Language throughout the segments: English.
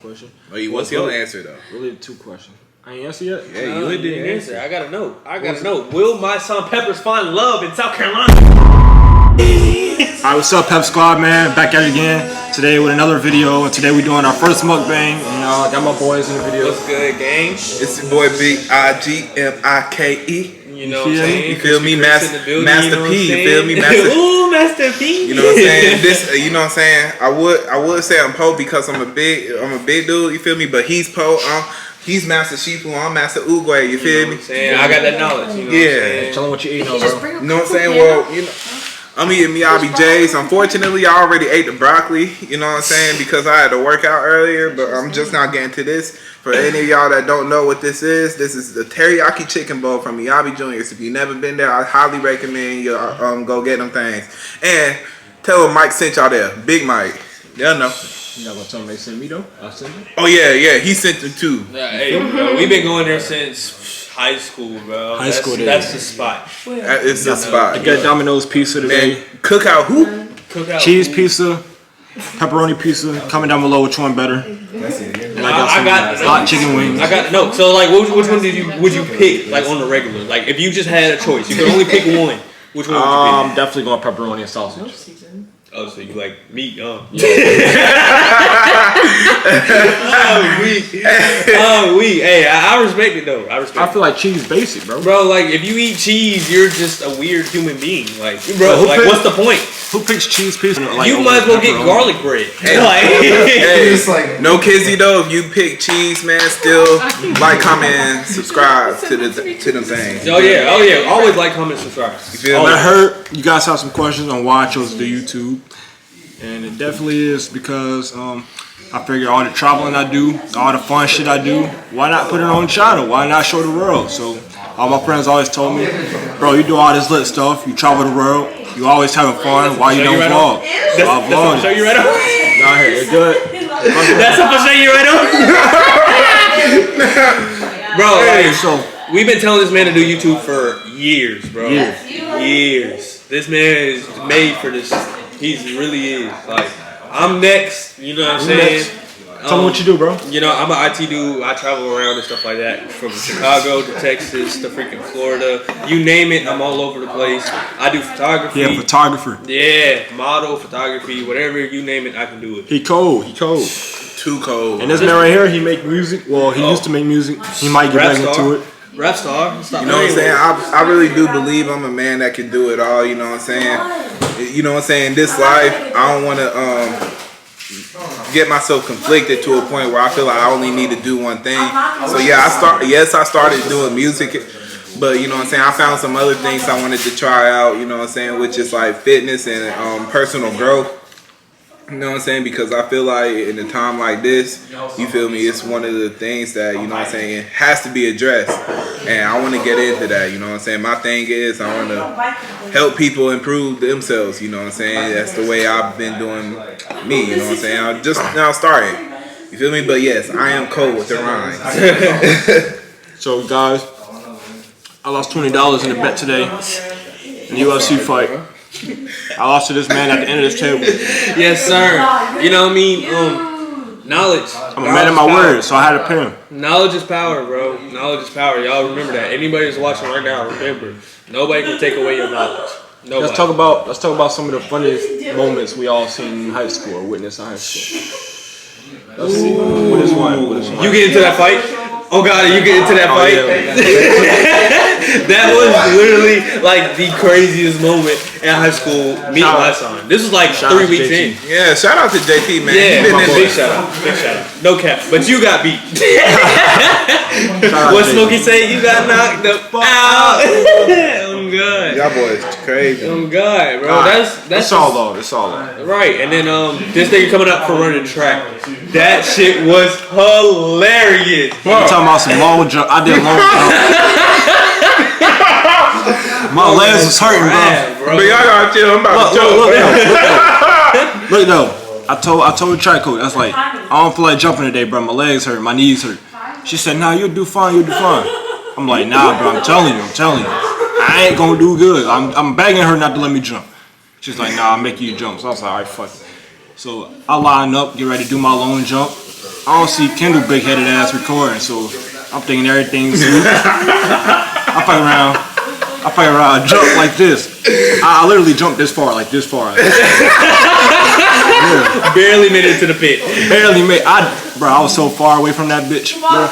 Question. Oh, what's your answer though? Really, two questions. I ain't answer yet. Yeah, you didn't answer. I gotta know. Will my son Peppers find love in South Carolina? Alright, what's up, Pep Squad, man? Back at it again today with another video, and today we're doing our first mukbang. And I got my boys in the video. What's good, gang? It's your boy BIGMIKE. You know what I'm saying? You feel me, Master P? You feel me, Ooh, Master P. You know what I'm saying? You know what I'm saying? I would say I'm Poe because I'm a big dude. You feel me? But he's Poe. He's Master Shifu. I'm Master Uguay. You feel me? I got that knowledge. You know yeah. Tell them what you eating, bro. You know what I'm saying? Well, you know. I'm eating Miyabi J's. Unfortunately, I already ate the broccoli, you know what I'm saying, because I had to work out earlier, but I'm just not getting to this. For any of y'all that don't know what this is the teriyaki chicken bowl from Miyabi Juniors. If you've never been there, I highly recommend you go get them things. And tell them Mike sent y'all there. Big Mike. They'll know. You not gonna tell them they sent me though? I sent them? Oh yeah, he sent them too. Hey, bro, we've been going there since high school, bro. That's the spot. It's the spot. I got Domino's pizza today. Man, cookout who? Cookout. Cheese pizza, pepperoni pizza. Comment down below which one better. That's it. And I got hot chicken wings. So like, which one would you pick? Like on the regular? Like if you just had a choice, you could only pick one. Which one would you pick? I'm definitely going pepperoni and sausage. Oh, so you like meat, huh? Yeah. Oh, weak. Hey, I respect it though. I feel like cheese basic, bro. Bro, like if you eat cheese, you're just a weird human being. Like, bro, like what's the point? Who picks cheese pizza? Like, you might as well get garlic bread. Hey, no kizzy though. If you pick cheese, man, still like, comment, and subscribe to them things. Oh yeah. Always like, comment, subscribe. You feel me? I heard you guys have some questions on why I chose to do YouTube. And it definitely is because I figure all the traveling I do, all the fun shit I do, why not put it on the channel? Why not show the world? So all my friends always told me, bro, you do all this lit stuff, you travel the world, you always having fun, why you don't vlog? So I vlogged. Show you right on. Nah, here, it's good. That's up to show you right on. Bro, Hey, so we've been telling this man to do YouTube for years, bro. Years. This man is made for this. He really is. Like, I'm next. You know what I'm saying? Tell me what you do, bro. You know, I'm an IT dude. I travel around and stuff like that. From Chicago to Texas to freaking Florida. You name it, I'm all over the place. I do photography. Yeah, photographer. Yeah, model, photography, whatever you name it, I can do it. He cold. Too cold. And this man right here, he make music. Well, he used to make music. He might get back into it. Rap star. You know what I'm saying? I really do believe I'm a man that can do it all. You know what I'm saying? You know what I'm saying? This life, I don't want to get myself conflicted to a point where I feel like I only need to do one thing. So yeah, I started doing music, but you know what I'm saying? I found some other things I wanted to try out. You know what I'm saying? Which is like fitness and personal growth. You know what I'm saying? Because I feel like in a time like this, you feel me, it's one of the things that, you know what I'm saying, has to be addressed. And I want to get into that, you know what I'm saying? My thing is I want to help people improve themselves, you know what I'm saying? That's the way I've been doing me, you know what I'm saying? I'm just now starting. You feel me? But yes, I am cold with the rhymes. So guys, I lost $20 in a bet today in the UFC fight. I lost to this man at the end of this table. Yes, sir. You know what I mean? Knowledge. I'm a man of my word, so I had to pay him. Knowledge is power, bro. Knowledge is power. Y'all remember that. Anybody that's watching right now, remember, nobody can take away your knowledge. Nobody. Let's talk about some of the funniest moments we all seen in high school or witnessed in high school. Let's see. What is one? You get into that fight? Oh God, you get into that fight? Yeah. That was literally like the craziest moment in high school meeting my son. This was like 3 weeks in. Yeah, shout out to JT, man. Yeah, big shout out. No cap. But you got beat. What Smokey say? You got knocked the fuck out. Oh God. Y'all boys crazy. Oh God, bro. That's all though. It's all though. Right. And then this nigga coming up for running track. That shit was hilarious. I'm talking about some long jump. I did long jump. My legs was hurting, bro. But y'all gotta chill. I'm about to choke. Look though. I told the track coach, I was like, I don't feel like jumping today, bro. My legs hurt, my knees hurt. She said, nah, you'll do fine, I'm like, nah, bro, I'm telling you. I ain't gonna do good. I'm begging her not to let me jump. She's like, nah, I'll make you jump. So I was like, all right, fuck it. So I line up, get ready to do my long jump. I don't see Kendall big headed ass recording, so I'm thinking everything's. I fuck around, jump like this. I literally jumped this far, like this far. Yeah. Barely made it to the pit. Barely made. I was so far away from that bitch, bro.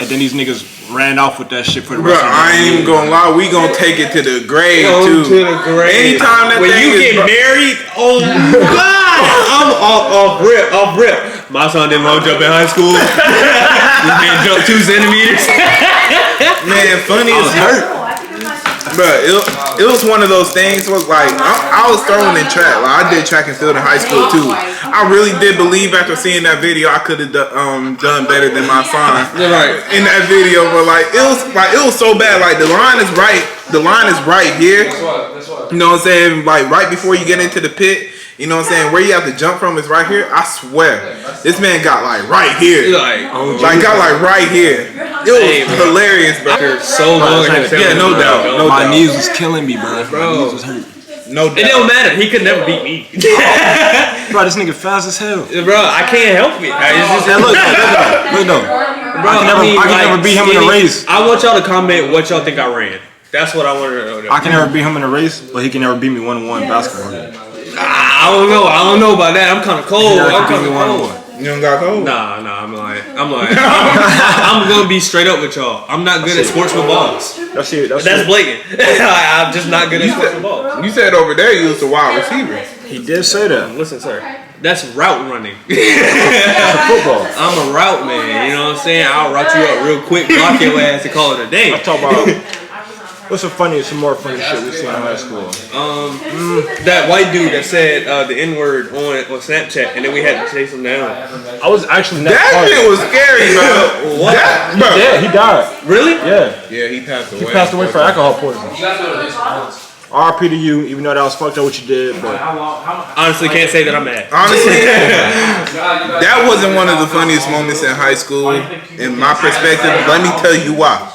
And then these niggas ran off with that shit for the Bro, rest of the I ain't even gonna lie, we gonna take it to the grave too. To the grave. Anytime that when thing you is get married, oh God, I'm off rip. My son didn't want to jump in high school. This man jumped 2 centimeters. Man, funny as hurt. Bro, it was one of those things. Was like I was throwing in track. Like I did track and field in high school too. I really did believe after seeing that video I could have done better than my son in that video. But it was so bad. Like the line is right. The line is right here. You know what I'm saying? Like right before you get into the pit. You know what I'm saying? Where you have to jump from is right here. I swear, this man got like right here. Got like right here. It was hilarious, bro. So long. Yeah, no doubt. My knees was killing me, bro. My knees was hurt. No doubt. It don't matter. He could never beat me. Bro, this nigga fast as hell. Bro, I can't help it. It's just, Look though. Bro, I can never beat him in a race. I want y'all to comment what y'all think I ran. That's what I want to know. I can never beat him in a race, but he can never beat me 1-on-1 basketball. I don't know about that. I'm kind of cold. I'm kind of cold. You don't got cold? Nah, I'm lying. I'm gonna be straight up with y'all. I'm not good at sports with balls. That's blatant. I'm just not good at sports with balls. You said over there you was a wide receiver. He did say that. Listen, sir. That's route running. Football. I'm a route man. You know what I'm saying? I'll route you up real quick, block your ass, and call it a day. I'm talking about. What's some more funny shit we see in high school? That white dude that said the N-word on Snapchat, and then we had to chase him down. I was actually not that shit was scary, bro. What? Yeah, he died. Really? Yeah. Yeah, he passed away. He passed away for alcohol poisoning. RP to you, even though that was fucked up what you did, but honestly can't say that I'm mad. Honestly, that wasn't one of the funniest moments in high school. In my perspective, let me tell you why.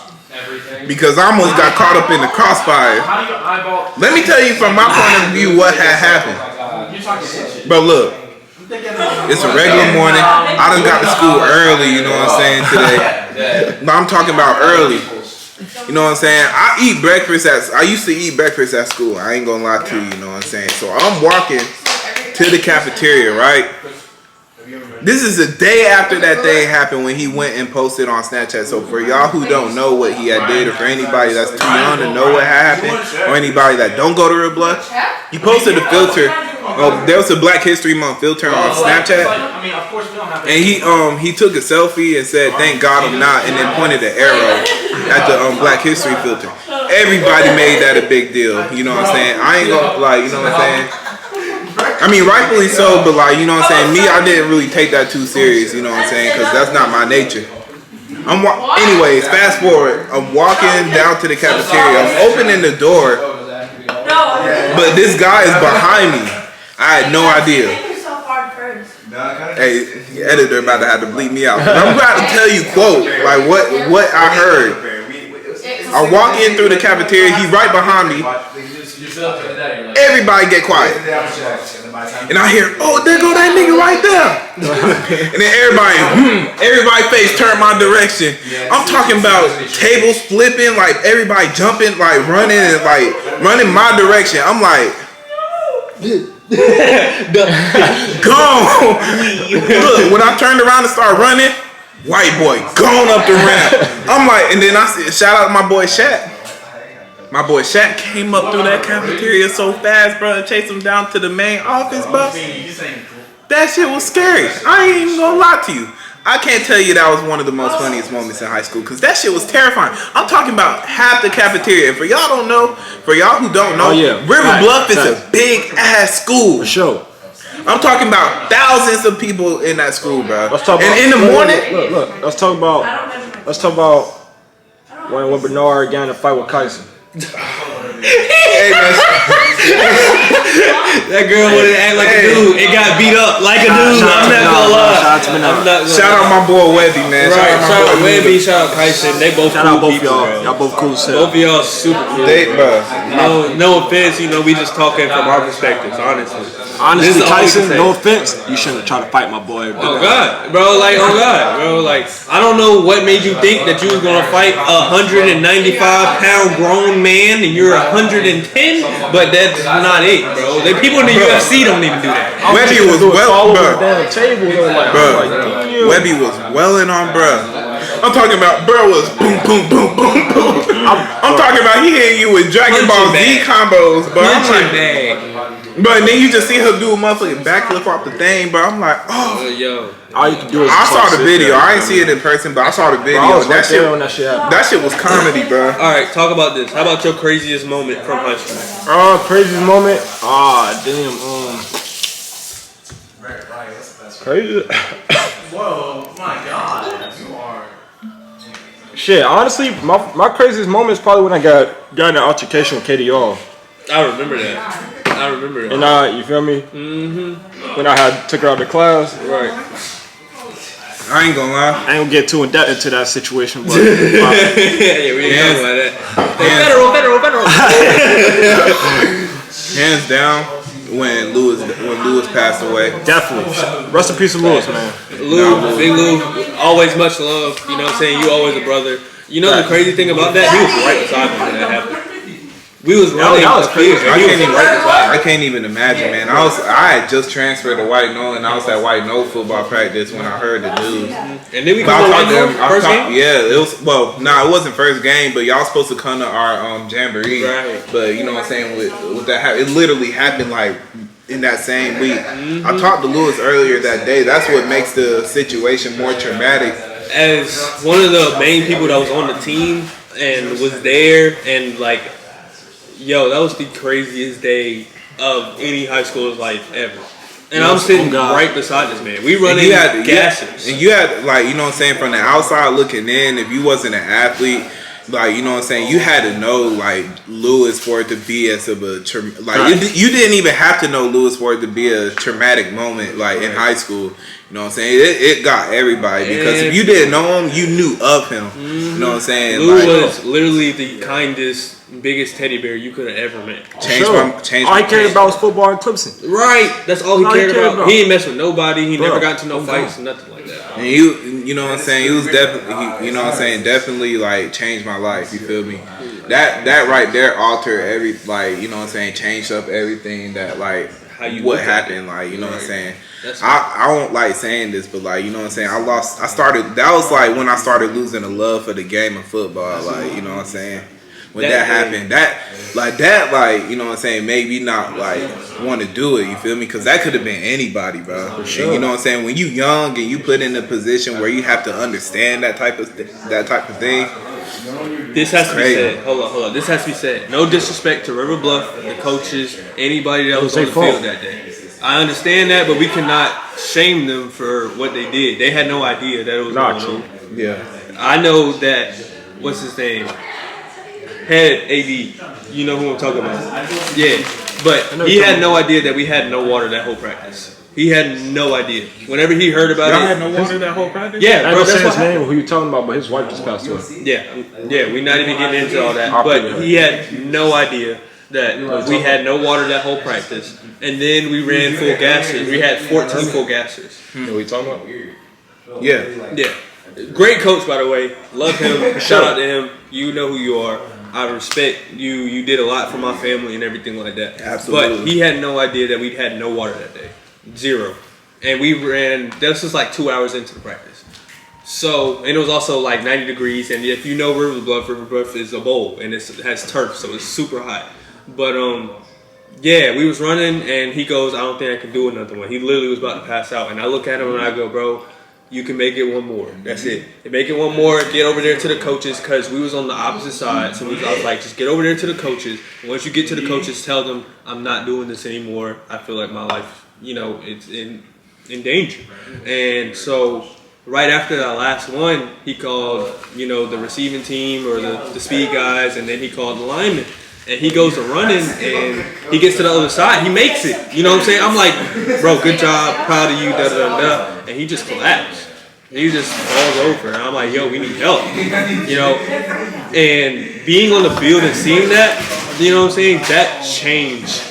Because I almost got caught up in the crossfire. Let me tell you from my point of view what had happened. But look, it's a regular morning. I done got to school early, you know what I'm saying, today. But I'm talking about early. You know what I'm saying? I used to eat breakfast at school. I ain't gonna lie to you, you know what I'm saying? So I'm walking to the cafeteria, right? This is a day after that thing happened when he went and posted on Snapchat. So for y'all who don't know what he had did, or for anybody that's too young to know what happened, or anybody that don't go to Real Blood, he posted a filter. There was a Black History Month filter on Snapchat, and he took a selfie and said, "Thank God I'm not," and then pointed an arrow at the Black History filter. Everybody made that a big deal. You know what I'm saying? I ain't gonna you know what I'm saying? I mean, rightfully so, but you know what I'm saying? Me, I didn't really take that too serious, you know what I'm saying? Because that's not my nature. Anyways, fast forward. I'm walking down to the cafeteria. I'm opening the door, but this guy is behind me. I had no idea. Hey, the editor about to have to bleep me out. But I'm about to tell you, quote, like what I heard. I walk in through the cafeteria. He right behind me. Everybody get quiet. And I hear, oh, there go that nigga right there. And then everybody face turned my direction. I'm talking about tables flipping, like everybody jumping, like running and like running my direction. I'm like, gone. Look, when I turned around and started running, white boy gone up the ramp. I'm like, and then I said, shout out to my boy Shaq. My boy Shaq came up through that cafeteria so fast, bro, and chased him down to the main office, bro. That shit was scary. I ain't even gonna lie to you. I can't tell you that was one of the most funniest moments in high school, because that shit was terrifying. I'm talking about half the cafeteria. And for y'all who don't know, River Bluff is a big ass school. For sure. I'm talking about thousands of people in that school, bro. Let's talk about, and in the morning, look. Let's talk about when Bernard got in a fight with Kyson. He Hey, man. That girl wanted to act like a dude. It got beat up like a dude. I'm not gonna lie. Shout out my boy Webby, man. Right, shout out Webby, shout out Kyson. They both cool people, bro. Y'all both cool as Both hell. of y'all super cool. No offense, you know, we just talking from our perspectives, honestly. Honestly, Tyson, no offense, you shouldn't try to fight my boy. Oh God, bro, like I don't know what made you think that you was gonna fight a 195-pound grown man and you're 110, but that's not it, bro. The people in the UFC don't even do that. Webby was Webby was welling on bruh. I'm talking about bruh was boom, boom, boom, boom, boom. I'm talking about he hitting you with Dragon Ball Z combos, but I'm like, but then you just see her do a motherfucking backflip off the thing, but I'm like, oh, yo. All you can do is I saw the video. I ain't see it in person, but I saw the video. Bro, that shit was comedy, bro. All right, talk about this. How about your craziest moment from high school? Craziest moment? Damn. Crazy. Whoa, my God. You are. Shit, honestly, my craziest moment is probably when I got in an altercation with KDR. I remember that. And you feel me? Mm-hmm. When I took her out of class. Right. I ain't gonna lie. I ain't gonna get too in depth into that situation, but yeah, we ain't talking about that. Federal. Hands down, when Lewis passed away. Definitely. Rest in peace to Lewis, man. Big Lou, always much love. You know what I'm saying? You always a brother. You know the crazy thing about that? He was right beside me when that happened. We was running. That was crazy. I can't even imagine, man. I had just transferred to White Knoll, and I was at White Knoll football practice when I heard the news. And then we come to first game? Yeah, it was. Well, it wasn't first game, but y'all supposed to come to our jamboree. Right. But you know what I'm saying? With that, it literally happened like in that same week. I talked to Lewis earlier that day. That's what makes the situation more traumatic. As one of the main people that was on the team and was there and like. Yo, that was the craziest day of any high school's life ever. And I'm sitting right beside this man. We running gases. And you had, like, you know what I'm saying, from the outside looking in, if you wasn't an athlete, like, you know what I'm saying, you had to know, like, Lewis for it to be as of a, you didn't even have to know Lewis for it to be a traumatic moment, like, in high school. You know what I'm saying? It got everybody, because if you didn't know him, you knew of him. You know what I'm saying? Lou was literally the kindest, biggest teddy bear you could have ever met. Changed all he cared about was football and Clemson. Right. That's all he cared about. He ain't mess with nobody. He never got to no fights, nothing like that. And you know what I'm saying? He was definitely, you know what I'm saying? Definitely, like, changed my life. You feel me? That right there altered every, like, you know what I'm saying? Changed up everything that, like, what happened, like, you know what I'm saying? I don't like saying this, but, like, you know what I'm saying? That was like when I started losing the love for the game of football, like, you know what I'm saying? When that happened, like, you know what I'm saying, made me not, like, want to do it, you feel me? Because that could have been anybody, bro. For sure. And you know what I'm saying? When you young and you put in a position where you have to understand that type of thing. This has to be said. Hold on. This has to be said. No disrespect to River Bluff, the coaches, anybody that was on the field that day. I understand that, but we cannot shame them for what they did. They had no idea that it was going on. Yeah. I know that, what's his name? Head AD. You know who I'm talking about. Yeah. But he had no idea that we had no water that whole practice. He had no idea. Whenever he heard about Y'all had no water that whole practice? Yeah, I don't say his name, who you talking about, but his wife just passed away. Yeah, we're not even getting into all that. But he had no idea that we had no water that whole practice. And then we ran full gassers. We had 14 full gassers. What are you talking about? Yeah. Great coach, by the way. Love him. Shout out to him. You know who you are. I respect you. You did a lot for my family and everything like that. Absolutely. But he had no idea that we had no water that day. Zero. And we ran, this was like 2 hours into the practice. So, and it was also like 90 degrees. And if you know River Bluff is a bowl and it has turf, so it's super hot. But, yeah, we was running and he goes, I don't think I can do another one. He literally was about to pass out. And I look at him and I go, bro, you can make it one more. That's it. Make it one more. Get over there to the coaches, because we was on the opposite side. So I was like, just get over there to the coaches. Once you get to the coaches, tell them I'm not doing this anymore. I feel like my life, you know, it's in danger. And so right after that last one, he called, you know, the receiving team or the speed guys, and then he called the linemen. And he goes to running, and he gets to the other side. He makes it. You know what I'm saying? I'm like, bro, good job, proud of you, da da da. And he just collapsed. He just falls over, and I'm like, yo, we need help. You know, and being on the field and seeing that, you know what I'm saying? That changed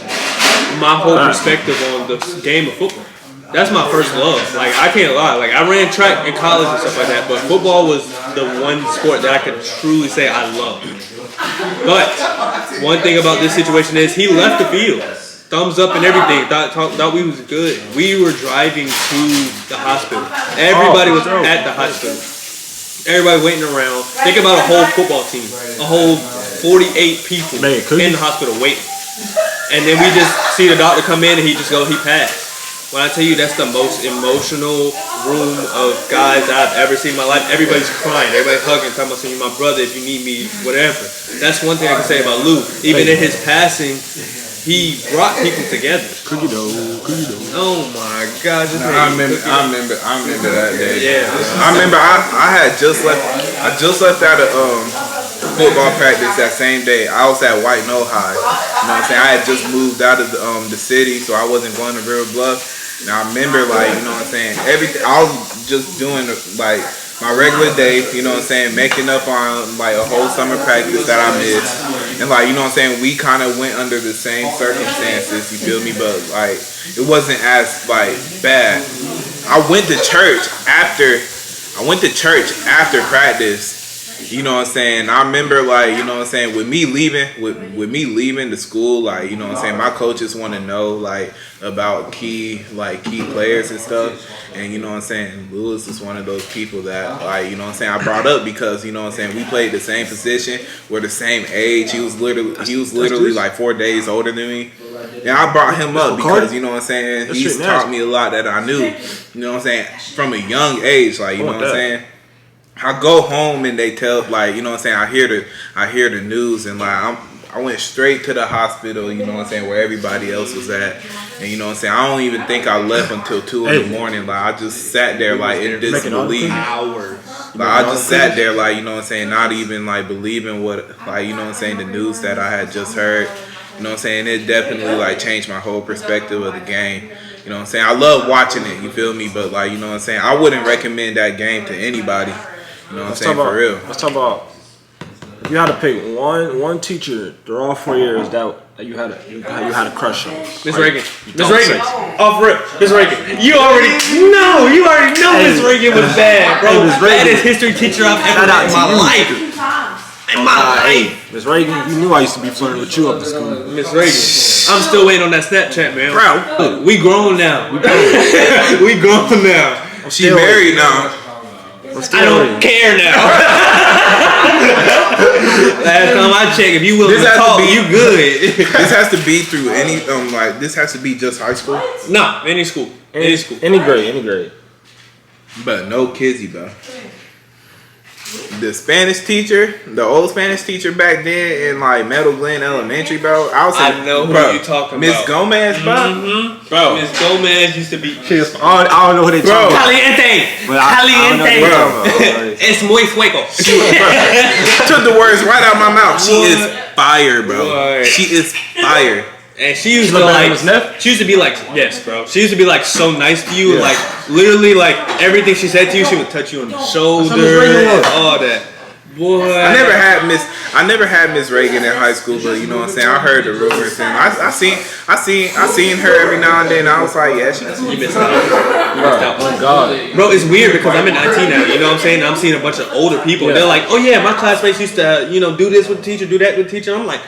my whole perspective on the game of football. That's my first love. Like, I can't lie. Like, I ran track in college and stuff like that, but football was the one sport that I could truly say I loved. But one thing about this situation is he left the field. Thumbs up and everything. Thought we was good. We were driving to the hospital. Everybody was at the hospital. Everybody waiting around. Think about a whole football team. A whole 48 people in the hospital waiting. And then we just see the doctor come in and he passed. When I tell you that's the most emotional room of guys I've ever seen in my life, everybody's crying, everybody's hugging, talking about saying, "You're my brother, if you need me, whatever." That's one thing I can say about Lou. Even in his passing, he brought people together. Cookie dough. Oh my God! I remember that day. Yeah. I remember I had just left. I just left out of football practice that same day. I was at White Knoll High. You know what I'm saying? I had just moved out of the city, so I wasn't going to River Bluff. And I remember, like, you know what I'm saying, everything. I was just doing like my regular day, you know what I'm saying, making up on like a whole summer practice that I missed. And like, you know what I'm saying, we kind of went under the same circumstances, you feel me? But like, it wasn't as like bad. I went to church after practice. You know what I'm saying? I remember, like, you know what I'm saying, with me leaving the school, like, you know what I'm saying, my coaches want to know, like, about key players and stuff. And you know what I'm saying, Lewis is one of those people that, like, you know what I'm saying, I brought up because, you know what I'm saying, we played the same position, we're the same age. He was literally like 4 days older than me. And I brought him up because, you know what I'm saying, he's taught me a lot that I knew, you know what I'm saying, from a young age, like, you know what I'm saying. I go home and they tell, like, you know what I'm saying, I hear the news, and like I went straight to the hospital, you know what I'm saying, where everybody else was at. And you know what I'm saying, I don't even think I left until 2 in the morning. Like, I just sat there like in disbelief. Like, I just sat there like, you know what I'm saying, not even like believing what, like, you know what I'm saying, the news that I had just heard. You know what I'm saying, it definitely like changed my whole perspective of the game. You know what I'm saying, I love watching it, you feel me? But like, you know what I'm saying, I wouldn't recommend that game to anybody. You know what I'm saying, for real. Let's talk about, if you had to pick one teacher through all 4 years that you had a crush on. Miss Reagan. Miss Reagan. Off rip. Miss Reagan. You already know Miss Reagan was bad, bro. Baddest history teacher I've ever met in my life. In my life. Miss Reagan, you knew I used to be flirting with you up at school. Miss Reagan. I'm still waiting on that Snapchat, man. Bro, we grown now. We grown now. She married now. I don't care now. Last time I checked, if you willing to talk, you good. This has to be through any like, this has to be just high school. No, any school, any grade. But no Kizzy though. The Spanish teacher, the old Spanish teacher back then in like Meadow Glen Elementary, bro. I know who you talking about. Miss Gomez, bro. Mm-hmm. Bro, Miss Gomez used to be. I don't know who they talking about. Caliente. Es muy fuego. Took the words right out of my mouth. She is fire, bro. What? She is fire. And she used to like, she used to be like, yes, bro. She used to be like so nice to you, like literally like everything she said to you, she would touch you on the shoulder, and all that. Boy, I never had Miss Reagan in high school, but you know what I'm saying, I heard the rumors and I seen her every now and then. I was like, yeah, you missed out. Oh God, bro, it's weird because I'm in IT now. You know what I'm saying? I'm seeing a bunch of older people. They're like, oh yeah, my classmates used to, you know, do this with the teacher, do that with the teacher. I'm like,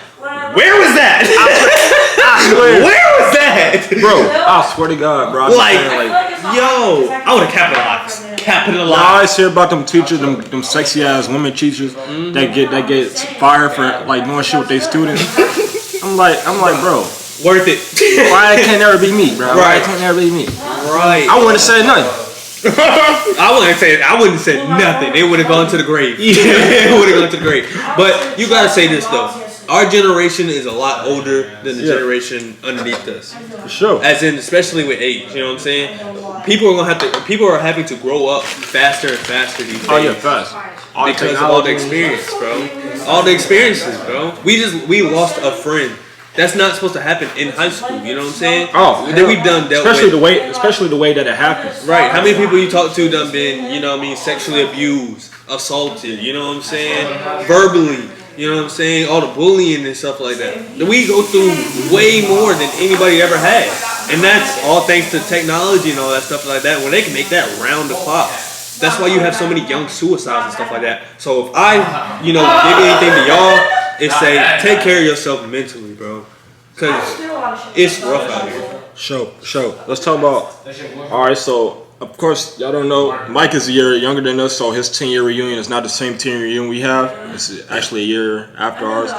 where was that? I swear. Where was that? Bro, I swear to God, bro. Like, yo, I would have capitalized. I always hear about them teachers, them sexy ass women teachers that get fired for like doing shit with their students. I'm like, bro, worth it. Why it can't never be me, bro? Why it can't never be me? Right. I wouldn't have said nothing. I wouldn't have said nothing. It would have gone to the grave. It would have gone to the grave. But you gotta say this though. Our generation is a lot older than the generation underneath us. For sure. As in, especially with age, you know what I'm saying? People are having to grow up faster and faster these days. Oh yeah, fast. because of all the experience, bro. All the experiences, bro. We lost a friend. That's not supposed to happen in high school. You know what I'm saying? Oh, that we've done dealt especially with. the way that it happens. Right. How many people you talk to done been, you know what I mean, sexually abused, assaulted, you know what I'm saying? Verbally, you know what I'm saying? All the bullying and stuff like that. We go through way more than anybody ever had. And that's all thanks to technology and all that stuff like that, where they can make that round the clock. That's why you have so many young suicides and stuff like that. So if I, you know, give anything to y'all, it's say, take care of yourself mentally, bro. Because it's rough out here. Show. Let's talk about. All right, so of course y'all don't know. Mike is a year younger than us, so his 10-year reunion is not the same 10-year reunion we have. It's actually a year after ours.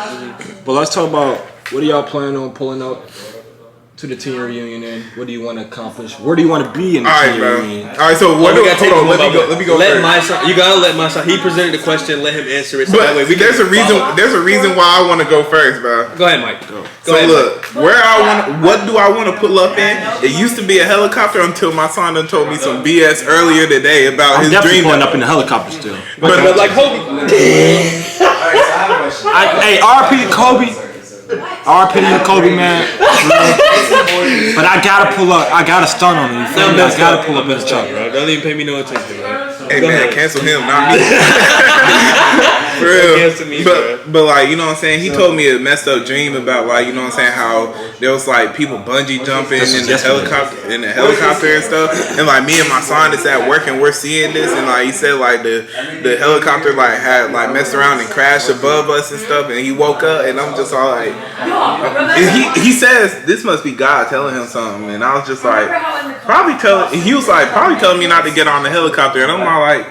But let's talk about what are y'all planning on pulling up to the 10-year reunion in? What do you want to accomplish? Where do you want to be in the 10-year reunion? All right, so what do we hold on? Let me go Let first. my son. You gotta let my son. He presented the question. Let him answer it. So that way we there's can a reason. follow. There's a reason why I want to go first, bro. Go ahead, Mike. Go So ahead, look, what do I want to pull up in? It used to be a helicopter until my son done told me some BS earlier today about I'm his definitely dream. pulling up in the helicopter still. But like Kobe. Hey, RP to Kobe. RP to Kobe, man. But I gotta pull up. I gotta stun on him. You feel me? I gotta pull up in the truck, bro. Don't even pay me no attention, bro. Hey man, cancel him, not me. For real. Cancel me, but like, you know what I'm saying? He told me a messed up dream about like, you know what I'm saying, how there was like people bungee jumping in the helicopter and stuff. And like me and my son is at work and we're seeing this, and like he said like the helicopter like had like messed around and crashed above us and stuff, and he woke up and I'm just all like, and he says this must be God telling him something, and I was just like, probably telling me not to get on the helicopter, and I'm all like,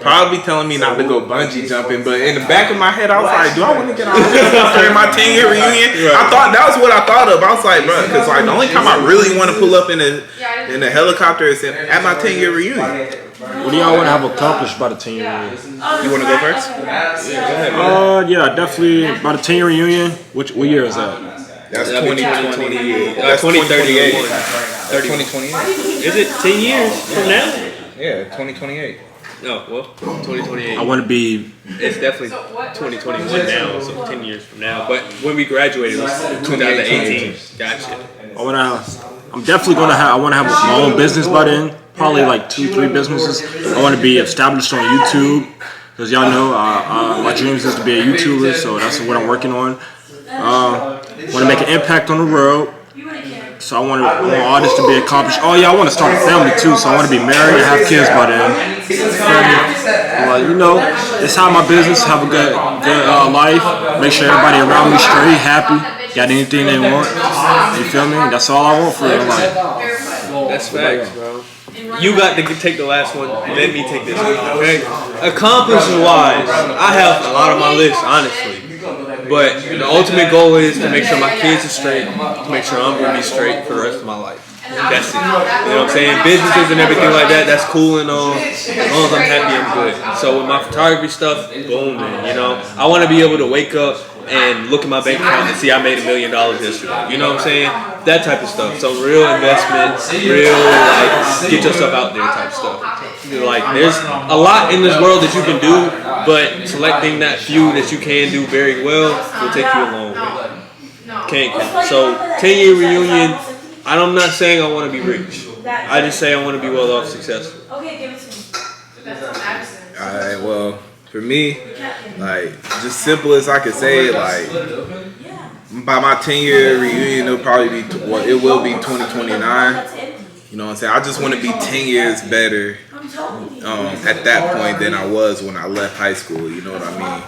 probably telling me not to go bungee jumping, but in the back of my head I was like, do I want to get on the helicopter in my 10-year reunion? I thought that was what I thought of. I was like, bro, because like the only time I really want to pull up in a helicopter is at my 10-year reunion. What do y'all want to have accomplished by the 10-year reunion? You want to go first? Yeah, definitely by the 10-year reunion. What year is that? That's 2028. That's 2038. 2028. Is it 10 years from now? Yeah, 2028. No, well, 2028. I want to be. It's definitely 2021 now, so 10 years from now. But when we graduated, it was 2018. Gotcha. I'm definitely gonna have. I want to have my own business by then. Probably like 2-3 businesses. I want to be established on YouTube because y'all know my dreams is to be a YouTuber, so that's what I'm working on. Want to make an impact on the road. So I want all this to be accomplished. Oh yeah, I want to start a family too. So I want to be married and have kids by then. Well, you know, it's how my business have a good life. Make sure everybody around me straight, happy, got anything they want. You feel me? That's all I want for real life. That's facts, bro. You got to take the last one. Let me take this one. Okay. Accomplishment wise, I have a lot on my list, honestly. But the ultimate goal is to make sure my kids are straight, to make sure I'm going to be straight for the rest of my life. That's it. You know what I'm saying? Businesses and everything like that, that's cool and all. As long as I'm happy, I'm good. So with my photography stuff, boom, man, you know. I want to be able to wake up and look at my bank account and see I made $1 million yesterday. You know what I'm saying? That type of stuff. So real investment, real like get yourself out there type stuff. Like there's a lot in this world that you can do, but selecting that few that you can do very well will take you a long way. Can't. So 10-year reunion. I'm not saying I want to be rich. I just say I want to be well off, successful. Alright, well, for me, like, just simple as I could say it, like, by my 10-year reunion, it will be 2029. You know what I'm saying? I just want to be 10 years better at that point than I was when I left high school. You know what I mean?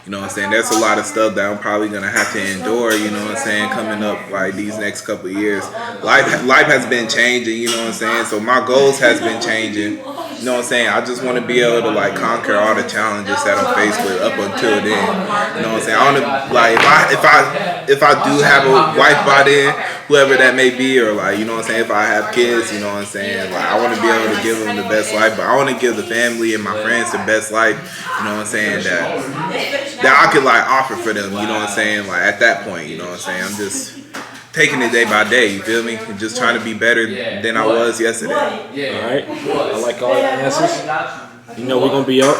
You know what I'm saying? There's a lot of stuff that I'm probably going to have to endure, you know what I'm saying, coming up like these next couple of years. Life has been changing, you know what I'm saying? So my goals has been changing. You know what I'm saying? I just want to be able to like conquer all the challenges that I'm faced with up until then. You know what I'm saying? I want to like if I do have a wife by then, whoever that may be, or like, you know what I'm saying, if I have kids, you know what I'm saying, like I want to be able to give them the best life, but I want to give the family and my friends the best life, you know what I'm saying, that I could like offer for them, you know what I'm saying, like at that point, you know what I'm saying, I'm just taking it day by day, you feel me, and just trying to be better than I was yesterday. Alright, I like all your answers. You know we're gonna be up.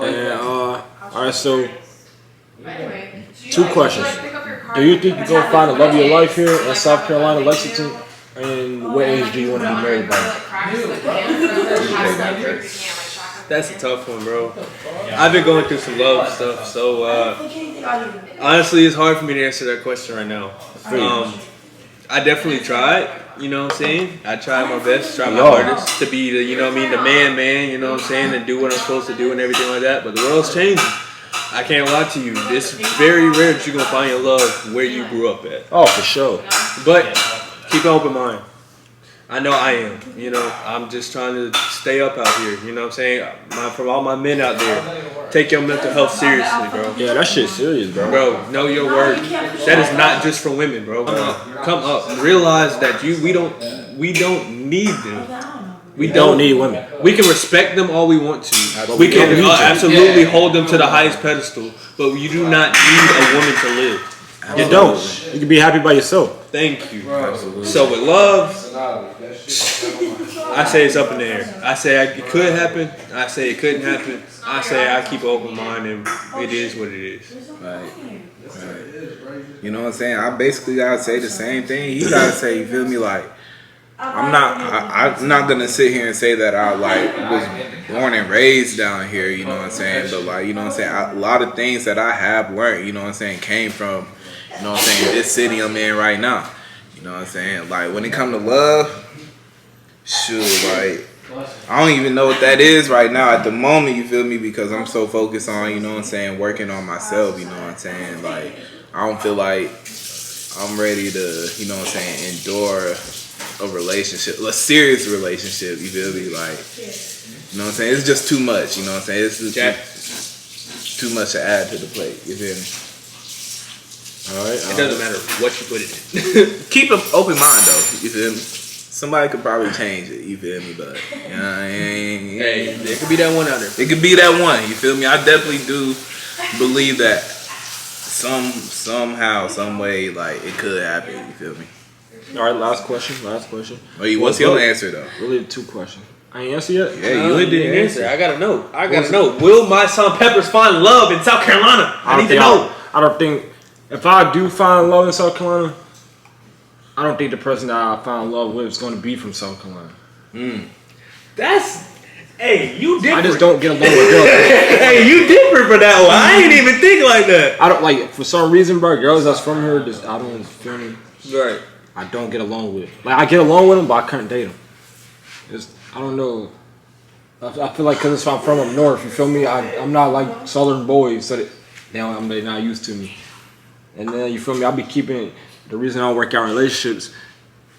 And all right, so 2 questions. Do you think you're gonna find the love of your life here in South Carolina, Lexington? And what age do you want to be married by? That's a tough one, bro. I've been going through some love stuff, so honestly, it's hard for me to answer that question right now. I definitely tried, you know what I'm saying? I tried my best, tried my hardest to be the, you know what I mean, the man, you know what I'm saying, and do what I'm supposed to do and everything like that, but the world's changing. I can't lie to you. It's very rare that you're going to find your love where you grew up at. Oh, for sure. But keep an open mind. I know I am. You know, I'm just trying to stay up out here. You know what I'm saying? For all my men out there, take your mental health seriously, bro. Yeah, that shit's serious, bro. Bro, know your worth. That is not just for women, bro. Come up. Realize that we don't need them. We don't need women. We can respect them all we want to. We can absolutely hold them to the highest pedestal, but you do not need a woman to live. You don't. You can be happy by yourself. Thank you. So with love, I say it's up in the air. I say it could happen. I say it couldn't happen. I say I keep an open mind, and it is what it is. Right. You know what I'm saying? I basically gotta say the same thing. You gotta say, you feel me? Like, I'm not gonna sit here and say that I was born and raised down here, you know what I'm saying? But you know what I'm saying, a lot of things that I have learned, you know what I'm saying, came from, you know what I'm saying, this city I'm in right now. You know what I'm saying? Like, when it comes to love, shoot, I don't even know what that is right now at the moment, you feel me? Because I'm so focused on, you know what I'm saying, working on myself, you know what I'm saying? Like, I don't feel like I'm ready to, you know what I'm saying, endure a relationship, a serious relationship, you feel me? Like, you know what I'm saying? It's just too much, you know what I'm saying? It's just too much to add to the plate, you feel me? All right. It doesn't matter what you put it in. Keep an open mind, though, you feel me? Somebody could probably change it, you feel me? But, you know, hey, there could be that one out there. It could be that one, you feel me? I definitely do believe that somehow, some way, like, it could happen, you feel me? All right, last question. What's your answer, though? Really 2 questions. I ain't answered yet? Yeah, you didn't answer. I gotta know. Will my son Peppers find love in South Carolina? I need to know. I don't think, if I do find love in South Carolina, I don't think the person that I found love with is going to be from South Carolina. Hey, you different. I just don't get along with girls. Hey, you different for that one. I ain't even think like that. I don't, for some reason, bro, girls that's from here, I don't feel me. Right. I don't get along with. I get along with them, but I couldn't date them. I don't know. I feel like because I'm from up north, you feel me? I'm not like southern boys, so they're not used to me. And then, you feel me? I'll be keeping, the reason I don't work out relationships,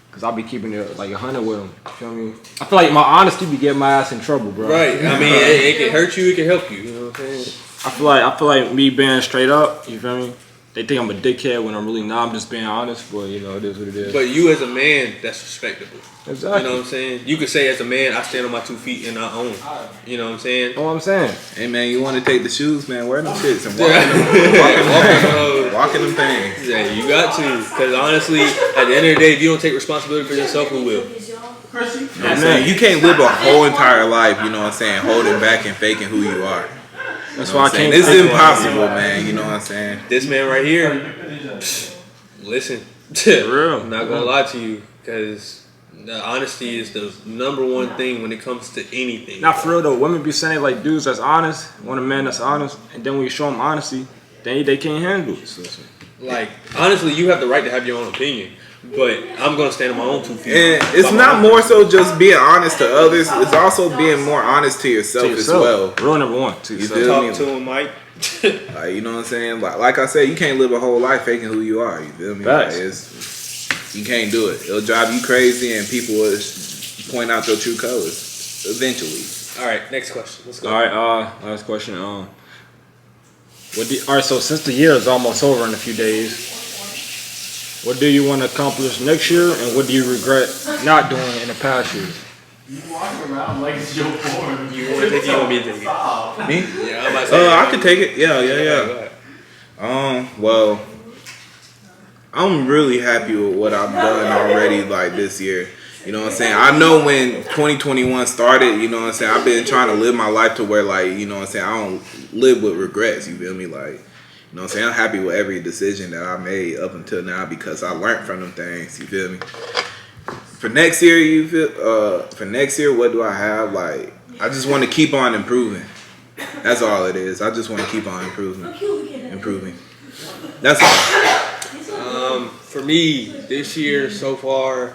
because I'll be keeping it 100 with them. You feel me? I feel like my honesty be getting my ass in trouble, bro. Right. I mean, it can hurt you, it can help you. You know what I'm saying? I feel like me being straight up, you feel me? They think I'm a dickhead when I'm really not. I'm just being honest, but you know, it is what it is. But you as a man, that's respectable. Exactly. You know what I'm saying? You could say as a man, I stand on my 2 feet and I own. You know what I'm saying? Know what I'm saying? Hey man, you want to take the shoes, man? Wear them shits and walk in them things. Yeah, you got to. Because honestly, at the end of the day, if you don't take responsibility for yourself, who will? You know what I'm saying? You can't live a whole entire life, you know what I'm saying, holding back and faking who you are. That's why I can't. It's impossible, man. You know what I'm saying? This man right here, listen, real. I'm not gonna lie to you, because the honesty is the #1 thing when it comes to anything. Not for real though. Women be saying like dudes that's honest, want a man that's honest, and then when you show them honesty, they can't handle it. So. Like honestly, you have the right to have your own opinion, but I'm gonna stand on my own 2 feet. And it's not more so just being honest to others. It's also being more honest to yourself as well. Rule #1. To yourself. Talk to him, Mike. Like, you know what I'm saying? Like I said, you can't live a whole life faking who you are. You feel me? Like, you can't do it. It'll drive you crazy, and people will point out their true colors eventually. All right, next question. Let's go. All right, last question. All right, so since the year is almost over in a few days, what do you want to accomplish next year, and what do you regret not doing in the past years? You walking around like it's your form. You want to take it? You want me to take it? Me? Yeah, I'm about to say. I could take it. Yeah. Well, I'm really happy with what I've done already, like this year. You know what I'm saying? I know when 2021 started, you know what I'm saying, I've been trying to live my life to where, like, you know what I'm saying, I don't live with regrets, you feel me? Like, you know what I'm saying, I'm happy with every decision that I made up until now because I learned from them things, you feel me? For next year, what do I have? Like, I just want to keep on improving. That's all it is. I just want to keep on improving. That's all. For me, this year so far,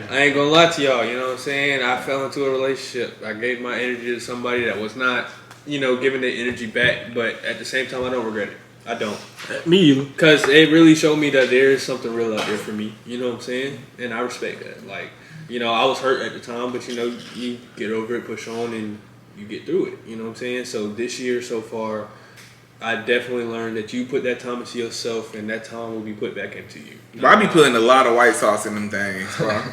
I ain't gonna lie to y'all, you know what I'm saying? I fell into a relationship. I gave my energy to somebody that was not, you know, giving their energy back, but at the same time, I don't regret it. I don't. Me either. Because it really showed me that there is something real out there for me, you know what I'm saying? And I respect that. Like, you know, I was hurt at the time, but, you know, you get over it, push on, and you get through it, you know what I'm saying? So this year so far, I definitely learned that you put that time into yourself, and that time will be put back into you. But I be putting a lot of white sauce in them things, bro.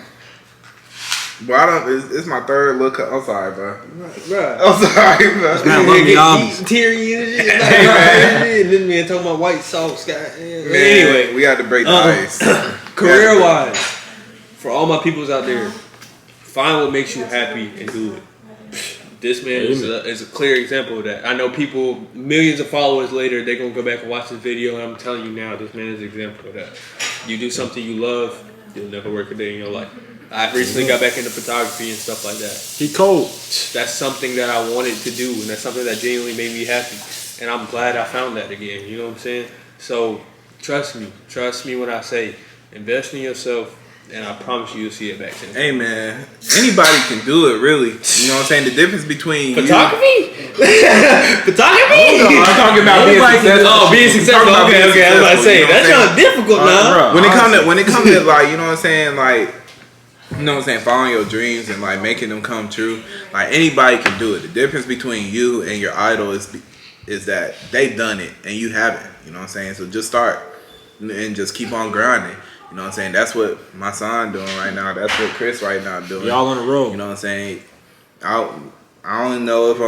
But I don't. It's my third look. I'm sorry, bro. Bruh. I'm sorry, bro. Man, let me Eating teary and shit. And this man talking about white sauce, guy. Anyway, we had to break the ice. career-wise, for all my peoples out there, find what makes you happy and do it. This man is a clear example of that. I know people, millions of followers later, they're going to go back and watch this video, and I'm telling you now, this man is an example of that. You do something you love, you'll never work a day in your life. I recently got back into photography and stuff like that. He cold. That's something that I wanted to do, and that's something that genuinely made me happy. And I'm glad I found that again, you know what I'm saying? So, trust me when I say, invest in yourself, and I promise you'll see it back then. Hey man, anybody can do it, really. You know what I'm saying? The difference between Photography? Photography? I'm talking about being successful. Oh, being successful. Okay. I was about to say that's not difficult now. When it comes to like, you know what I'm saying, like, you know what I'm saying, following your dreams and like making them come true. Like anybody can do it. The difference between you and your idol is that they've done it and you haven't. You know what I'm saying? So just start and just keep on grinding. You know what I'm saying? That's what my son doing right now. That's what Chris right now doing. Y'all on the road. You know what I'm saying? I don't know if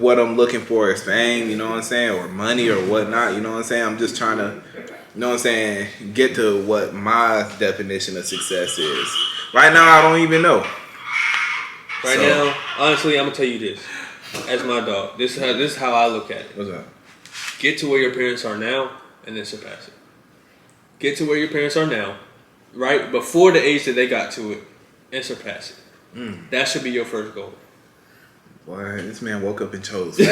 what I'm looking for is fame, you know what I'm saying, or money or whatnot, you know what I'm saying? I'm just trying to, you know what I'm saying, get to what my definition of success is. Right now, I don't even know. Right now, honestly, I'm gonna tell you this. As my dog, this is how I look at it. What's up? Get to where your parents are now, and then surpass it. Get to where your parents are now, right before the age that they got to it, and surpass it. That should be your first goal. Boy, this man woke up and chose facts. I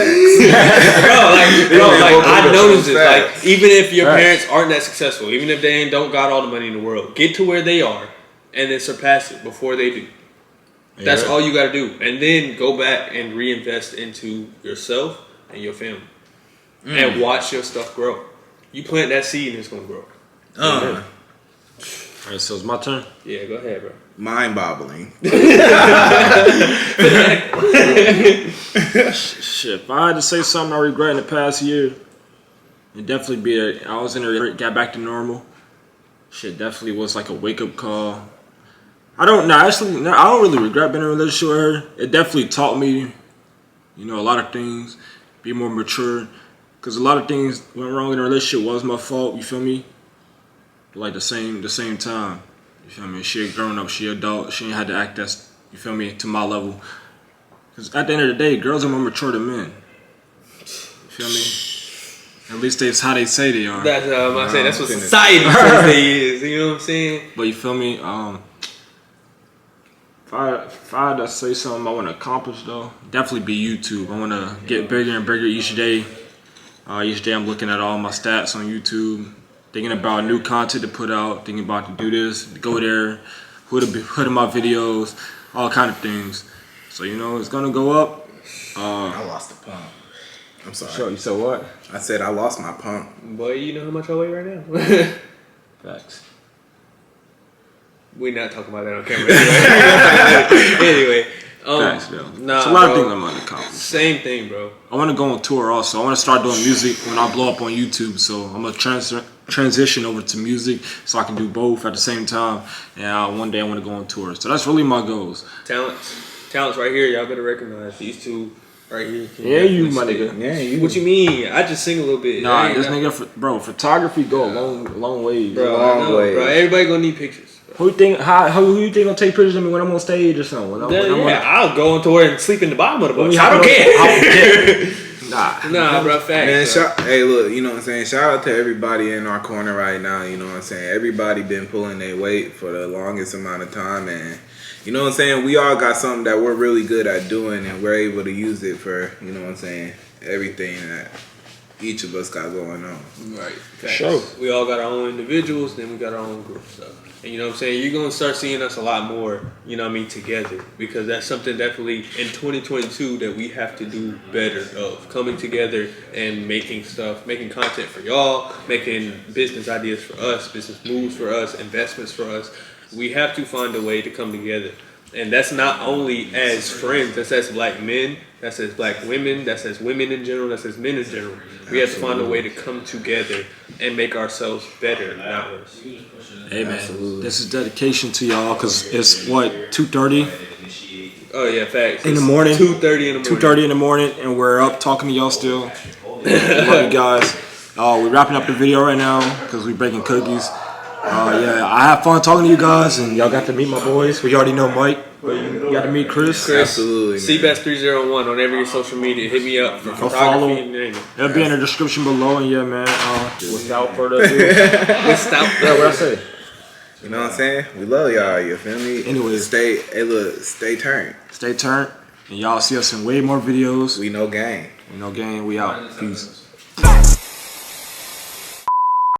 noticed it. Like, even if your parents aren't that successful, even if they don't got all the money in the world, get to where they are, and then surpass it before they do. That's all you got to do, and then go back and reinvest into yourself and your family, and watch your stuff grow. You plant that seed, and it's gonna grow. All right, so it's my turn. Yeah, go ahead, bro. Mind-boggling. Shit, if I had to say something I regret in the past year, it definitely be I was in a got back to normal. Shit, definitely was like a wake-up call. I don't really regret being in a relationship with her. It definitely taught me, you know, a lot of things, be more mature. Because a lot of things went wrong in a relationship was my fault, you feel me? Like the same time. You feel me? She had grown up, she adult, she ain't had to act as, you feel me, to my level. Because at the end of the day, girls are more mature than men. You feel me? At least that's how they say they are. That's that's what society says they is. You know what I'm saying? But you feel me? If I had to say something I want to accomplish though, definitely be YouTube. I want to get bigger and bigger each day. Each day I'm looking at all my stats on YouTube, thinking about new content to put out, thinking about to do this, to go there, put in my videos, all kind of things. So you know it's gonna go up. I lost the pump. I'm sorry. Sure, you said what? I said I lost my pump. Boy, you know how much I weigh right now? Facts. We're not talking about that on camera. Anyway. Facts, though. Nah, it's a lot of bro. things I'm gonna accomplish. Same thing, bro. I want to go on tour also. I want to start doing music when I blow up on YouTube. So I'm gonna transition over to music so I can do both at the same time. And one day I want to go on tour. So that's really my goals. Talents right here. Y'all better recognize these two right here. Yeah, you my nigga. Yeah, you. What you mean? I just sing a little bit. Nah, this nigga, bro, photography go a long way. Bro, long way. Bro, everybody gonna need pictures. Bro. Who you think? Who you think gonna take pictures of me when I'm on stage or something? I'll go into it and sleep in the bottom of the bus. I don't don't care. Nah, bro, facts. Man, hey, look, you know what I'm saying? Shout out to everybody in our corner right now, you know what I'm saying? Everybody been pulling their weight for the longest amount of time, and you know what I'm saying? We all got something that we're really good at doing, and we're able to use it for, you know what I'm saying, everything that each of us got going on. Right. Sure. We all got our own individuals, then we got our own group stuff. And you know what I'm saying? You're going to start seeing us a lot more, you know what I mean, together. Because that's something definitely in 2022 that we have to do better of. Coming together and making content for y'all, making business ideas for us, business moves for us, investments for us. We have to find a way to come together. And that's not only as friends, that's as black men, that's as black women, that's as women in general, that's as men in general. We have to find a way to come together and make ourselves better, not worse. Hey man, this is dedication to y'all because it's what 2:30 Oh yeah, facts. in the morning. 2:30 in the morning. 2:30 in the morning, and we're up talking to y'all still. Love you guys. We're wrapping up the video right now because we're baking cookies. Yeah, I have fun talking to you guys, and y'all got to meet my boys. We already know Mike, but you got to meet Chris. Absolutely, man. CBest301 on every social media. Hit me up for Go follow. photography. It'll be in the description below, and yeah, man. Without further ado, what I say? You know what I'm saying? We love y'all, you feel me? Anyways. Stay turned. Stay turned, and y'all see us in way more videos. We know gang. We know gang. We out. Peace.